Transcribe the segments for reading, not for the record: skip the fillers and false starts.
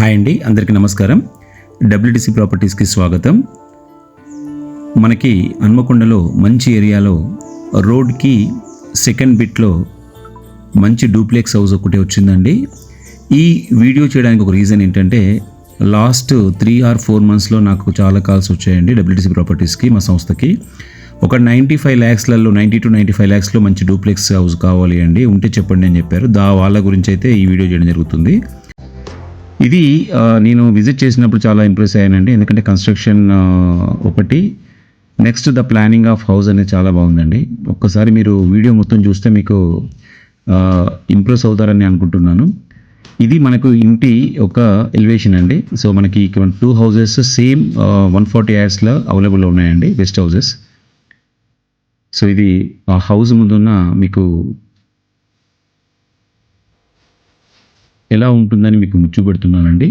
Hi అండి, అందరికీ నమస్కారం. డబ్ల్యూటీసీ ప్రాపర్టీస్కి స్వాగతం. మనకి హన్మకొండలో మంచి ఏరియాలో రోడ్కి సెకండ్ బిట్లో మంచి డూప్లెక్స్ హౌస్ ఒకటి వచ్చిందండి. ఈ వీడియో చేయడానికి ఒక రీజన్ ఏంటంటే లాస్ట్ 3 or 4 monthsలో నాకు చాలా కాల్స్ వచ్చాయండి డబ్ల్యూటీసీ ప్రాపర్టీస్కి, మా సంస్థకి. ఒక 95 lakhsలలో 90 to 95 lakhsలో మంచి డూప్లెక్స్ హౌస్ కావాలి అండి, ఉంటే చెప్పండి అని చెప్పారు. వాళ్ళ గురించి అయితే ఈ వీడియో చేయడం జరుగుతుంది. ఇది నేను విజిట్ చేసినప్పుడు చాలా ఇంప్రెస్ అయ్యానండి, ఎందుకంటే కన్స్ట్రక్షన్ ఒకటి, next the planning of house అనేది చాలా బాగుందండి. ఒక్కసారి మీరు వీడియో మొత్తం చూస్తే మీకు ఇంప్రెస్ అవుతారని అనుకుంటున్నాను. ఇది మనకు ఇంటి ఒక ఎలివేషన్ అండి. సో మనకి 2 houses సేమ్ 140 యార్డ్స్లో అవైలబుల్ ఉన్నాయండి, బెస్ట్ హౌసెస్. సో ఇది ఆ హౌస్ ముందున్న మీకు ఎలా ఉంటుందని మీకు ముచ్చుపెడుతున్నానండి.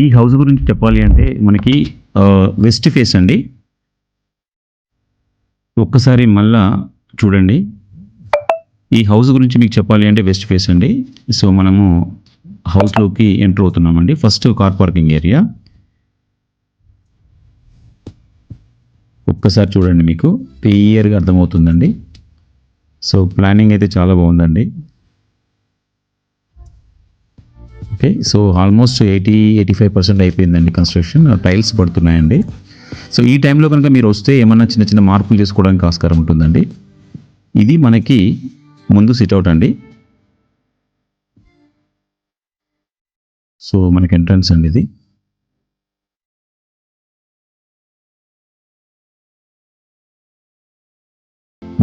ఈ హౌస్ గురించి చెప్పాలి అంటే మనకి వెస్ట్ ఫేస్ అండి. ఒక్కసారి మళ్ళా చూడండి. ఈ హౌస్ గురించి మీకు చెప్పాలి అంటే వెస్ట్ ఫేస్ అండి. సో మనము హౌస్లోకి ఎంటర్ అవుతున్నామండి. ఫస్ట్ కార్ పార్కింగ్ ఏరియా ఒక్కసారి చూడండి, మీకు క్లియర్గా అర్థమవుతుందండి. సో ప్లానింగ్ అయితే చాలా బాగుందండి. ఓకే, సో ఆల్మోస్ట్ 80-85% అయిపోయిందండి కన్స్ట్రక్షన్. టైల్స్ పడుతున్నాయండి. సో ఈ టైంలో కనుక మీరు వస్తే ఏమన్నా చిన్న చిన్న మార్పులు చేసుకోవడానికి ఆస్కారం ఉంటుందండి. ఇది మనకి ముందు సిట్అవుట్ అండి. సో మనకి ఎంట్రన్స్ అండి ఇది.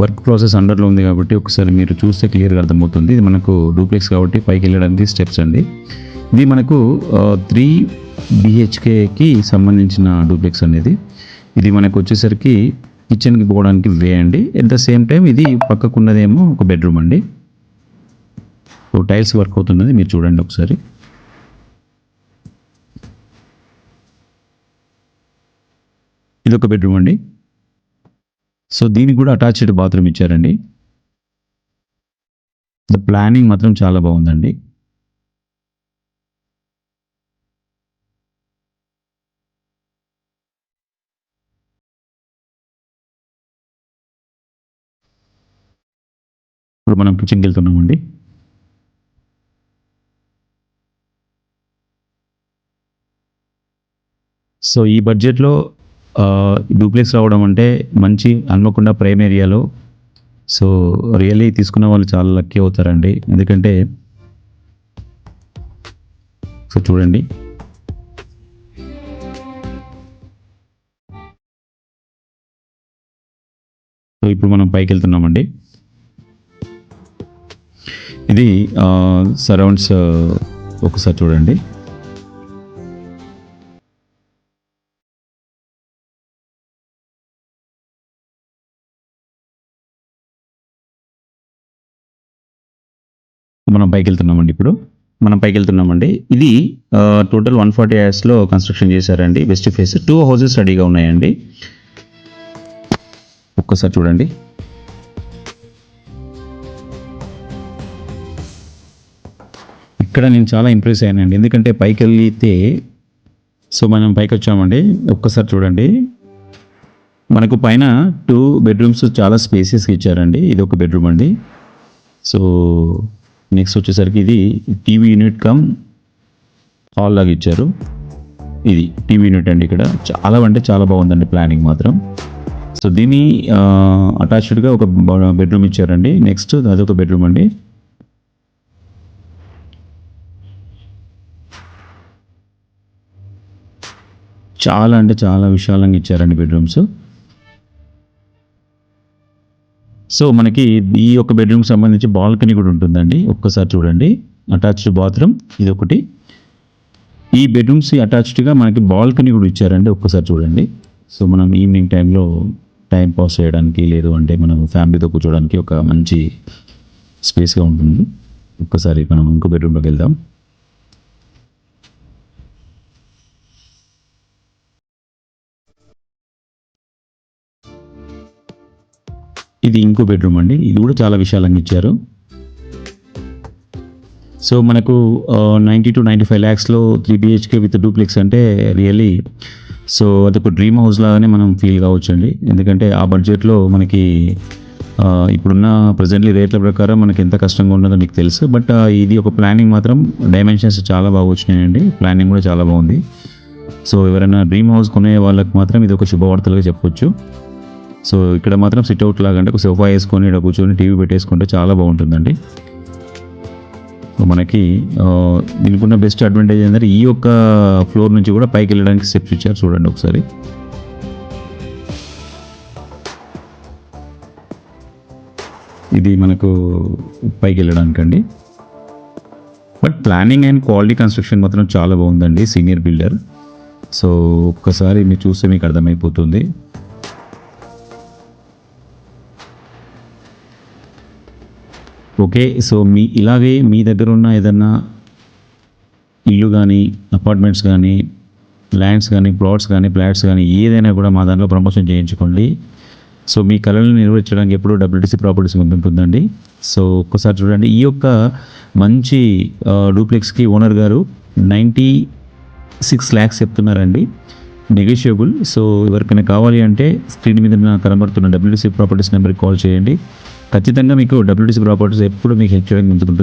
వర్క్ ప్రాసెస్ అండర్లో ఉంది కాబట్టి ఒకసారి మీరు చూస్తే క్లియర్గా అర్థమవుతుంది. ఇది మనకు డూప్లెక్స్ కాబట్టి పైకి వెళ్ళడానికి స్టెప్స్ అండి. ఇది మనకు 3 BHKకి సంబంధించిన డూప్లెక్స్ అనేది. ఇది మనకు వచ్చేసరికి కిచెన్కి పోవడానికి వే అండి. ఎట్ ద సేమ్ టైం ఇది పక్కకున్నదేమో ఒక బెడ్రూమ్ అండి. సో టైల్స్ వర్క్ అవుతున్నది, మీరు చూడండి ఒకసారి. ఇది ఒక బెడ్రూమ్ అండి. సో దీనికి కూడా అటాచ్డ్ బాత్రూమ్ ఇచ్చారండి. ద ప్లానింగ్ మాత్రం చాలా బాగుందండి. ఇప్పుడు మనం కిచెన్కి వెళ్తున్నామండి. సో ఈ బడ్జెట్లో డూప్లెక్స్ రావడం అంటే మంచి హన్మకొండ ప్రైమ్ ఏరియాలో. సో రియల్లీ తీసుకున్న వాళ్ళు చాలా లక్కీ అవుతారండి, ఎందుకంటే సో చూడండి. సో ఇప్పుడు మనం పైకి వెళ్తున్నామండి. ఇది సరౌండ్స్ ఒకసారి చూడండి. మనం పైకి వెళ్తున్నామండి. ఇది టోటల్ 140 యార్డ్స్లో కన్స్ట్రక్షన్ చేశారండి. వెస్ట్ ఫేస్ 2 houses రెడీగా ఉన్నాయండి. ఒక్కసారి చూడండి. ఇక్కడ నేను చాలా ఇంప్రెస్ అయ్యానండి, ఎందుకంటే పైకి వెళ్తే, సో మనం పైకి వచ్చామండి. ఒక్కసారి చూడండి, మనకు పైన 2 bedrooms చాలా స్పేసెస్గా ఇచ్చారండి. ఇది ఒక బెడ్రూమ్ అండి. సో నెక్స్ట్ వచ్చేసరికి ఇది టీవీ యూనిట్ కమ్ హాల్ లాగా ఇచ్చారు. ఇది టీవీ యూనిట్ అండి. ఇక్కడ చాలా అంటే చాలా బాగుందండి ప్లానింగ్ మాత్రం. సో దీన్ని అటాచ్డ్గా ఒక బెడ్రూమ్ ఇచ్చారండి. నెక్స్ట్ అదొక బెడ్రూమ్ అండి. చాలా అంటే చాలా విశాలంగా ఇచ్చారండి బెడ్రూమ్స్. సో మనకి ఈ ఒక బెడ్రూమ్కి సంబంధించి బాల్కనీ కూడా ఉంటుందండి. ఒక్కసారి చూడండి, అటాచ్డ్ బాత్రూమ్ ఇది ఒకటి. ఈ బెడ్రూమ్స్ అటాచ్డ్గా మనకి బాల్కనీ కూడా ఇచ్చారండి. ఒక్కసారి చూడండి. సో మనం ఈవినింగ్ టైంలో టైం పాస్ చేయడానికి, లేదు అంటే మనం ఫ్యామిలీతో కూర్చోడానికి ఒక మంచి స్పేస్గా ఉంటుంది. ఒక్కసారి మనం ఇంకో బెడ్రూమ్లోకి వెళ్దాం. ఇది ఇంకో బెడ్రూమ్ అండి. ఇది కూడా చాలా విశాలంగా ఇచ్చారు. సో మనకు 90-95 ల్యాక్స్లో 3 BHK విత్ డూప్లెక్స్ అంటే రియల్లీ సో అదొక డ్రీమ్ హౌస్ లాగానే మనం ఫీల్ కావచ్చు అండి. ఎందుకంటే ఆ బడ్జెట్లో మనకి ఇప్పుడున్న ప్రజెంట్లీ రేట్ల ప్రకారం మనకి ఎంత కష్టంగా ఉన్నదో మీకు తెలుసు. బట్ ఇది ఒక ప్లానింగ్ మాత్రం డైమెన్షన్స్ చాలా బాగా వచ్చినాయండి. ప్లానింగ్ కూడా చాలా బాగుంది. సో ఎవరైనా డ్రీమ్ హౌస్ కొనే వాళ్ళకి మాత్రం ఇది ఒక శుభవార్తలుగా చెప్పొచ్చు. సో ఇక్కడ మాత్రం సిట్అవుట్ లాగా అంటే ఒక సోఫా వేసుకొని ఇక్కడ కూర్చొని టీవీ పెట్టేసుకుంటే చాలా బాగుంటుందండి. సో మనకి దీనికి ఉన్న బెస్ట్ అడ్వాంటేజ్ ఏంటంటే ఈ యొక్క ఫ్లోర్ నుంచి కూడా పైకి వెళ్ళడానికి స్టెప్స్ ఇచ్చారు, చూడండి ఒకసారి. ఇది మనకు పైకి వెళ్ళడానికండి. But planning and quality construction మాత్రం చాలా బాగుందండి, సీనియర్ బిల్డర్. సో ఒక్కసారి మీరు చూస్తే మీకు అర్థమైపోతుంది. ఓకే, సో ఇలాగే మీ దగ్గర ఉన్న ఏదన్నా ఇల్లు కానీ, అపార్ట్మెంట్స్ కానీ, ల్యాండ్స్ కానీ, ప్లాట్స్ కానీ, ఫ్లాట్స్ కానీ ఏదైనా కూడా మా దాంట్లో ప్రమోషన్ చేయించుకోండి. సో మీ కళలను నెరవేర్చడానికి ఎప్పుడూ WTC ప్రాపర్టీస్ ఉంటుందండి. సో ఒక్కసారి చూడండి, ఈ యొక్క మంచి డూప్లెక్స్కి ఓనర్ గారు 96 lakhs చెప్తున్నారండి, నెగోషియబుల్. సో ఎవరికైనా కావాలి అంటే స్క్రీన్ మీద కనబడుతున్న WTC ప్రాపర్టీస్ నెంబర్కి కాల్ చేయండి. ఖచ్చితంగా మీకు WTC ప్రాపర్టీస్ ఎప్పుడు మీకు హెల్ప్ చేయడానికి ముందుకుంటుంది.